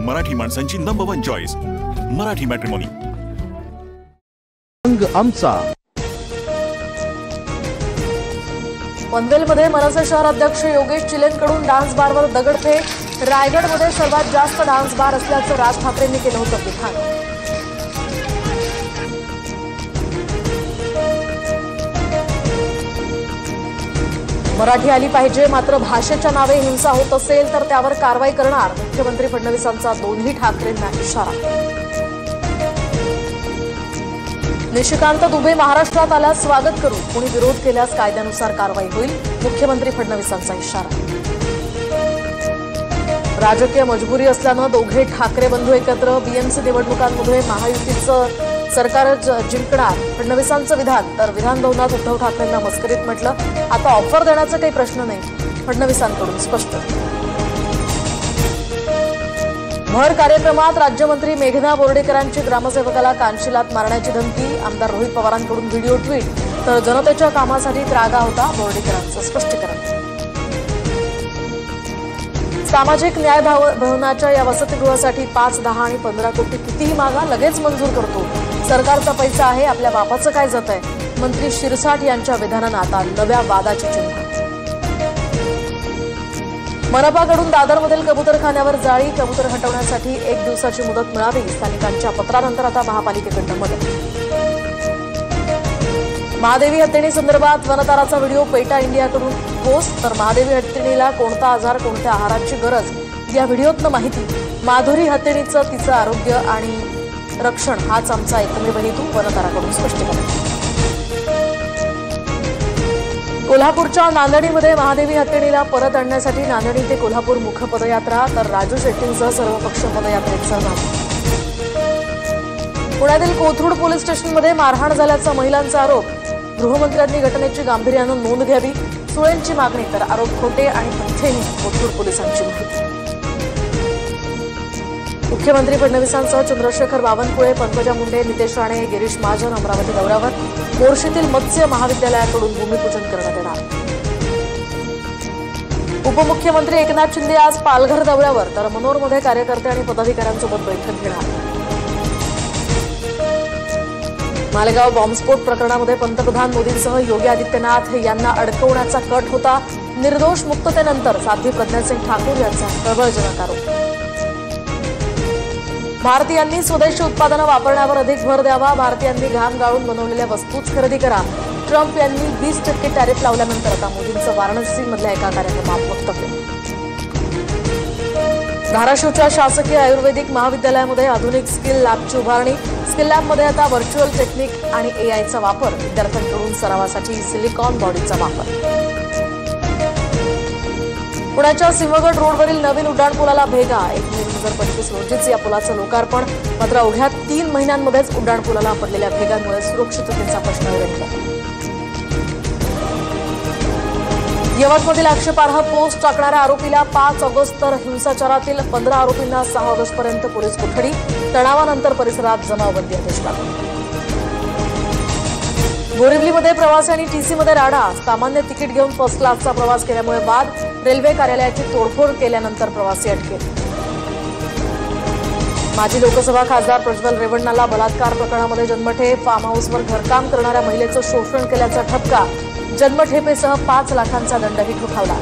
मराठी माणसांची number 1 choice Marathi matrimony. आमचा पनवेलमध्ये मनसे शहर अध्यक्ष योगेश चिलेंकडून डान्स बारवर दगडफेक। रायगडमध्ये सर्वात जास्त डान्स बार असल्याचं राज ठाकरेंनी केलं होतं विधान। मराठी आली पाहिजे, मात्र भाषेच्या नावे हिंसा होत असेल तर त्यावर कारवाई करणार, मुख्यमंत्री फडणवीसांचा दोन्ही ठाकरेंना इशारा। निशिकांत दुबे महाराष्ट्रात आल्यास स्वागत करू, कोणी विरोध केल्यास कायद्यानुसार कारवाई होईल, मुख्यमंत्री फडणवीसांचा इशारा। राजकीय मजबुरी असल्यानं दोघे ठाकरे बंधू एकत्र, बीएमसी निवडणुकांमध्ये महायुतीचं सरकार जिंकणार, फडणवीसांचं विधान। तर विधान भवनात उद्धव ठाकरेंना मस्करीत म्हटलं, आता ऑफर देण्याचा काही प्रश्न नाही, फडणवीसांकडून स्पष्ट। भर कार्यक्रमात राज्यमंत्री मेघना बोर्डीकरांची ग्रामसेवकाला कानशिलात मारण्याची धमकी, आमदार रोहित पवारांकडून व्हिडिओ ट्विट। तर जनतेच्या कामासाठी त्रागा होता बोर्डीकरांचं स्पष्टीकरण। सामाजिक न्याय भवनाच्या या वसतिगृहासाठी 5, 10 आणि 15 कोटी कितीही मागा, लगेच मंजूर करतो, सरकारचा पैसा आहे, आपल्या बापाचं काय जात आहे, मंत्री शिरसाट यांच्या विधानानं आता नव्या वादाची चिन्ह। मनपाकडून दादरमधील कबुतरखान्यावर जाळी, कबुतर हटवण्यासाठी 1 दिवसाची मुदत मिळावी, स्थानिकांच्या पत्रानंतर आता महापालिकेकडून मदत। महादेवी हत्तीणी संदर्भात वनताराचा व्हिडिओ पेटा इंडियाकडून पोस्ट। तर महादेवी हत्तीणीला कोणता आजार, कोणत्या आहाराची गरज, या व्हिडिओतनं माहिती। माधुरी हत्तीणीचं तिचं आरोग्य आणि रक्षण हाच आमचा एकमेव हेतू, वनताराकडून स्पष्टीकरण। कोल्हापूरच्या नांदणीमध्ये महादेवी हत्तीणीला परत आणण्यासाठी नांदणी ते कोल्हापूर मुख पदयात्रा। तर राजू शेट्टींसह सर्वपक्ष पदयात्रेत सहभागी। पुण्यातील कोथरूड पोलीस स्टेशनमध्ये मारहाण झाल्याचा महिलांचा आरोप, गृहमंत्र्यांनी घटनेची गांभीर्यानं नोंद घ्यावी, सुळेंची मागणी। तर आरोप खोटे आणि तथ्यहीन, कोथरूड पोलिसांची माहिती। मुख्यमंत्री फडणवीसांसह चंद्रशेखर बावनकुळे, पंकजा मुंडे, नितेश राणे, गिरीश महाजन अमरावती दौऱ्यावर। मोर्शीतील मत्स्य महाविद्यालयाकडून भूमिपूजन करण्यात येणार। उपमुख्यमंत्री एकनाथ शिंदे आज पालघर दौऱ्यावर, तर मनोरमध्ये कार्यकर्ते आणि पदाधिकाऱ्यांसोबत बैठक घेणार। मालेगाव बॉम्बस्फोट प्रकरणामध्ये पंतप्रधान मोदींसह योगी आदित्यनाथ यांना अडकवण्याचा कट होता, निर्दोष मुक्ततेनंतर साध्वी प्रज्ञासिंग ठाकूर यांचा खळबळजनक आरोप। भारतीयांनी स्वदेशी उत्पादनं वापरण्यावर अधिक भर द्यावा, भारतीयांनी घाम गाळून बनवलेल्या वस्तूच खरेदी करा, ट्रम्प यांनी 20% टॅरिफ लावल्यानंतर आता मोदींचं वाराणसीमधल्या एका कार्यक्रमात वक्तव्य। धाराशिवच्या शासकीय आयुर्वेदिक महाविद्यालयामध्ये आधुनिक स्किल लॅबची उभारणी, स्किल लॅबमध्ये आता व्हर्च्युअल टेक्निक आणि एआयचा वापर, विद्यार्थ्यांकडून सरावासाठी सिलिकॉन बॉडीचा वापर। पुण्याच्या सिंहगड रोडवरील नवीन उड्डाणपुलाला भेगा, 1 मे 2025 रोजीच या पुलाचं लोकार्पण, मात्र अवघ्या 3 महिन्यांमध्येच उड्डाणपुलाला पडलेल्या भेगांमुळे सुरक्षिततेचा प्रश्न निर्माण। यवतमधील आक्षेपार्ह पोस्ट टाकणाऱ्या आरोपीला 5 ऑगस्ट तर हिंसाचारातील 15 आरोपींना 6 ऑगस्टपर्यंत पोलीस कोठडी, तणावानंतर परिसरात जमावबंदी आदेश लागू। बोरिवलीमध्ये प्रवासी आणि टीसीमध्ये राडा, सामान्य तिकीट घेऊन फर्स्ट क्लासचा प्रवास केल्यामुळे वाद, रेल्वे कार्यालयाची तोडफोड केल्यानंतर प्रवासी अटकेत। माजी लोकसभा खासदार प्रज्वल रेवण्णाला बलात्कार प्रकरणामध्ये जन्मठेप, फार्म हाऊसवर घरकाम करणाऱ्या महिलेचं शोषण केल्याचा ठपका, जन्मठेपेसह 5 लाखांचा दंडही ठोठावला।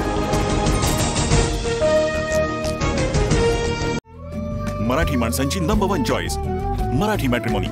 मराठी माणसांची नंबर 1 चॉईस मराठी मॅट्रिमोनी।